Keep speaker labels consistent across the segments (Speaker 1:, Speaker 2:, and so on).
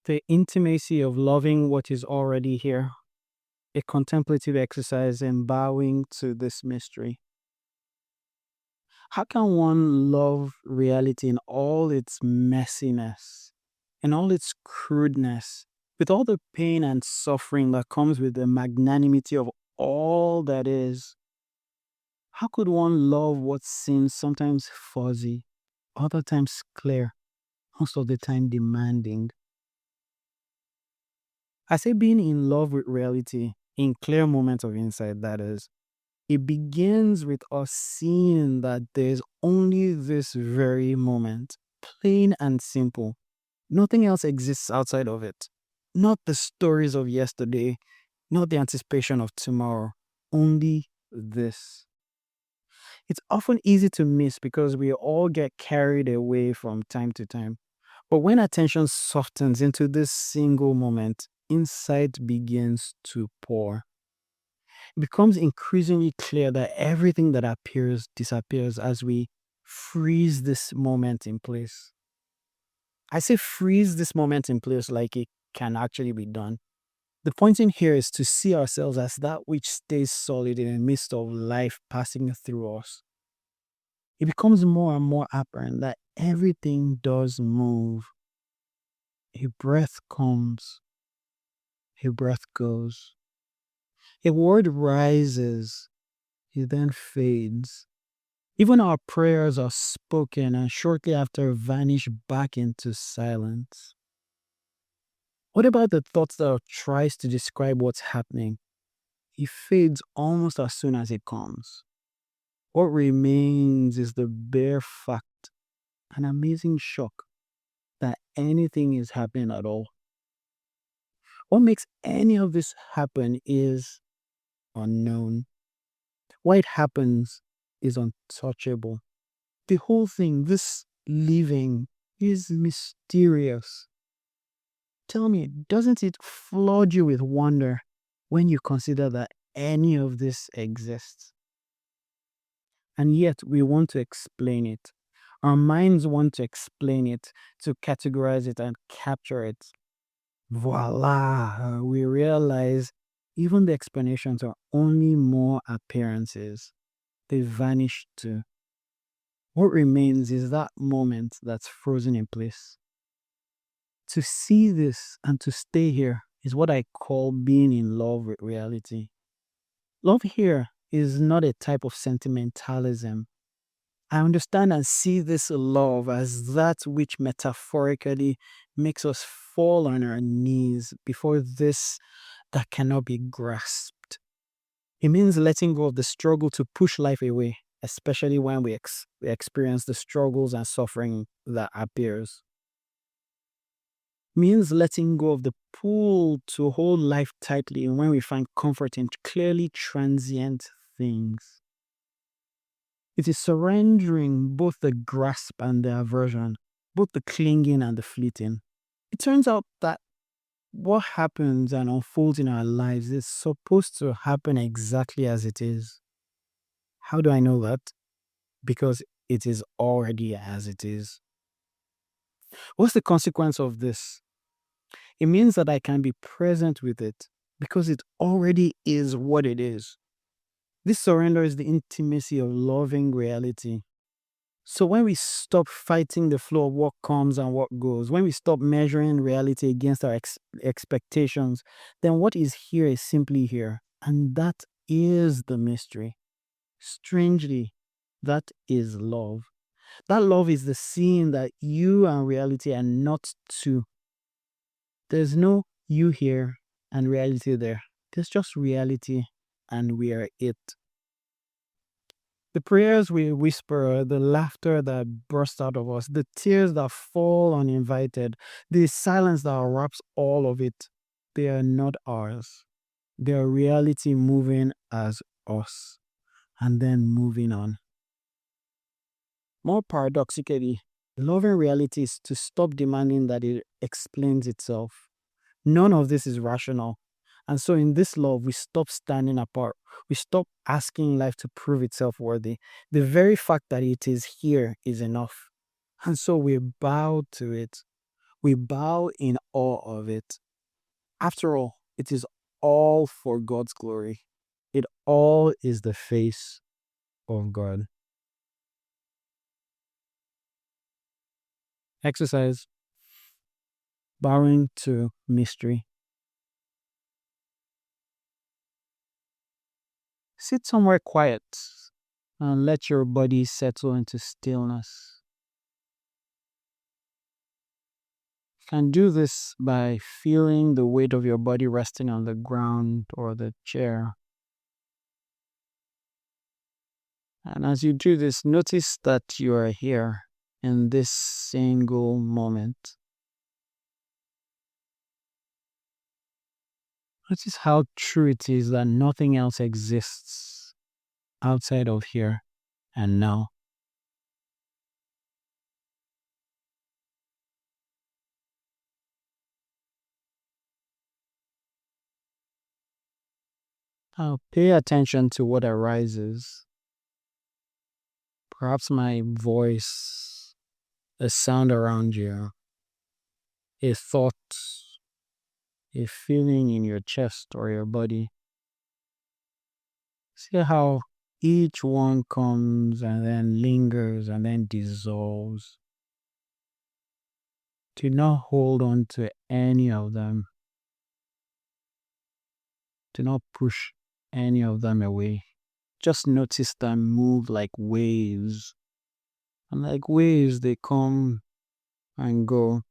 Speaker 1: The intimacy of loving what is already here, a contemplative exercise in bowing to this mystery. How can one love reality in all its messiness, in all its crudeness, with all the pain and suffering that comes with the magnanimity of all that is? How could one love what seems sometimes fuzzy, other times clear, most of the time demanding? I say being in love with reality, in clear moments of insight, that is, it begins with us seeing that there's only this very moment, plain and simple. Nothing else exists outside of it. Not the stories of yesterday, not the anticipation of tomorrow, only this. It's often easy to miss because we all get carried away from time to time. But when attention softens into this single moment, insight begins to pour. It becomes increasingly clear that everything that appears disappears as we freeze this moment in place. I say freeze this moment in place like it can actually be done. The point in here is to see ourselves as that which stays solid in the midst of life passing through us. It becomes more and more apparent that everything does move. A breath comes, a breath goes. A word rises, it then fades. Even our prayers are spoken and shortly after vanish back into silence. What about the thoughts that tries to describe what's happening? It fades almost as soon as it comes. What remains is the bare fact, an amazing shock that anything is happening at all. What makes any of this happen is unknown. Why it happens is untouchable. The whole thing, this living, is mysterious. Tell me, doesn't it flood you with wonder when you consider that any of this exists? And yet we want to explain it. Our minds want to explain it, to categorize it and capture it. Voila! We realize even the explanations are only more appearances. They vanish too. What remains is that moment that's frozen in place. To see this and to stay here is what I call being in love with reality. Love here is not a type of sentimentalism. I understand and see this love as that which metaphorically makes us fall on our knees before this that cannot be grasped. It means letting go of the struggle to push life away, especially when we experience the struggles and suffering that appears. Means letting go of the pull to hold life tightly when we find comfort in clearly transient things. It is surrendering both the grasp and the aversion, both the clinging and the fleeting. It turns out that what happens and unfolds in our lives is supposed to happen exactly as it is. How do I know that? Because it is already as it is. What's the consequence of this? It means that I can be present with it because it already is what it is. This surrender is the intimacy of loving reality. So when we stop fighting the flow of what comes and what goes, when we stop measuring reality against our expectations, then what is here is simply here. And that is the mystery. Strangely, that is love. That love is the seeing that you and reality are not two. There's no you here and reality there. There's just reality and we are it. The prayers we whisper, the laughter that bursts out of us, the tears that fall uninvited, the silence that wraps all of it, they are not ours. They are reality moving as us and then moving on. More paradoxically, loving reality is to stop demanding that it explains itself. None of this is rational. And so in this love, we stop standing apart. We stop asking life to prove itself worthy. The very fact that it is here is enough. And so we bow to it. We bow in awe of it. After all, it is all for God's glory. It all is the face of God. Exercise: bowing to mystery. Sit somewhere quiet and let your body settle into stillness. You can do this by feeling the weight of your body resting on the ground or the chair. And as you do this, notice that you are here in this single moment. Notice how true it is that nothing else exists outside of here and now. Now pay attention to what arises. Perhaps my voice, a sound around you, a thought, a feeling in your chest or your body. See how each one comes and then lingers and then dissolves. Do not hold on to any of them. Do not push any of them away. Just notice them move like waves. And like waves, they come and go.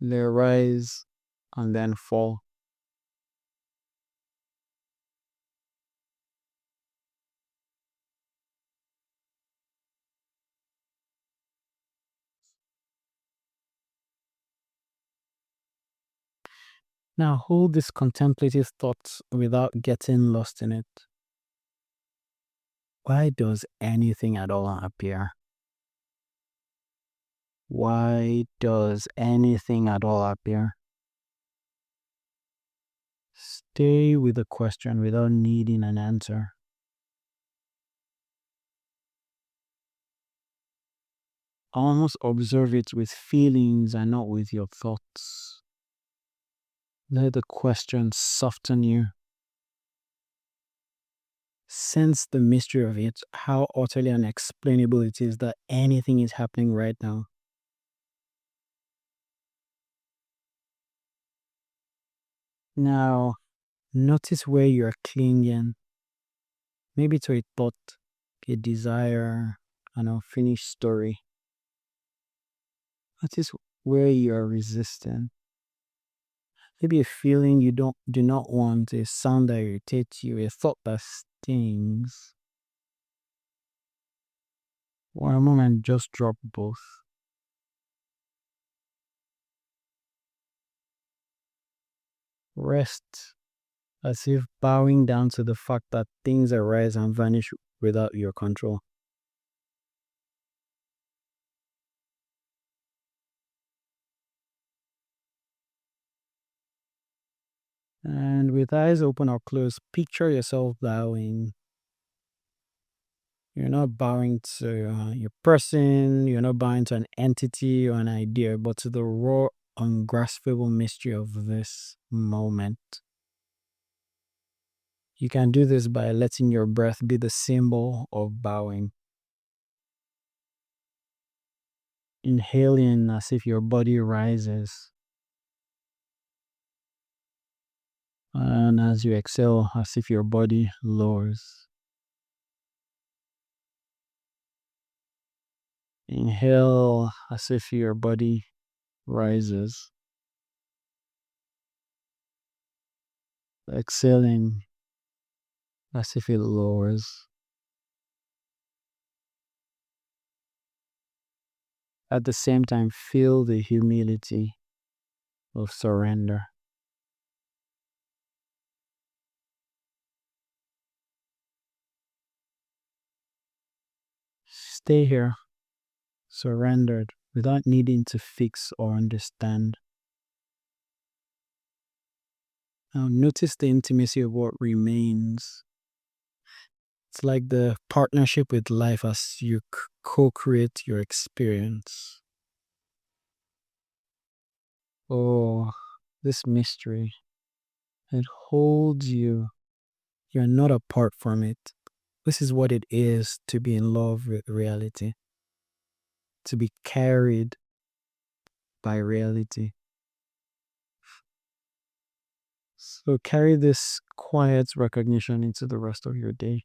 Speaker 1: They rise and then fall. Now hold this contemplative thought without getting lost in it. Why does anything at all appear? Why does anything at all appear? Stay with the question without needing an answer. Almost observe it with feelings and not with your thoughts. Let the question soften you. Sense the mystery of it, how utterly unexplainable it is that anything is happening right now. Now, notice where you're clinging. Maybe to a thought, a desire, an unfinished story. Notice where you're resisting. Maybe a feeling you do not want, a sound that irritates you, a thought that stings. For a moment, just drop both. Rest as if bowing down to the fact that things arise and vanish without your control. And with eyes open or closed, picture yourself bowing. You're not bowing to your person, you're not bowing to an entity or an idea, but to the raw, ungraspable mystery of this moment. You can do this by letting your breath be the symbol of bowing. Inhaling as if your body rises. And as you exhale, as if your body lowers. Inhale as if your body rises. Exhaling as if it lowers. At the same time, feel the humility of surrender. Stay here, surrendered, without needing to fix or understand. Now, notice the intimacy of what remains. It's like the partnership with life as you co create your experience. Oh, this mystery. It holds you. You're not apart from it. This is what it is to be in love with reality, to be carried by reality. So carry this quiet recognition into the rest of your day.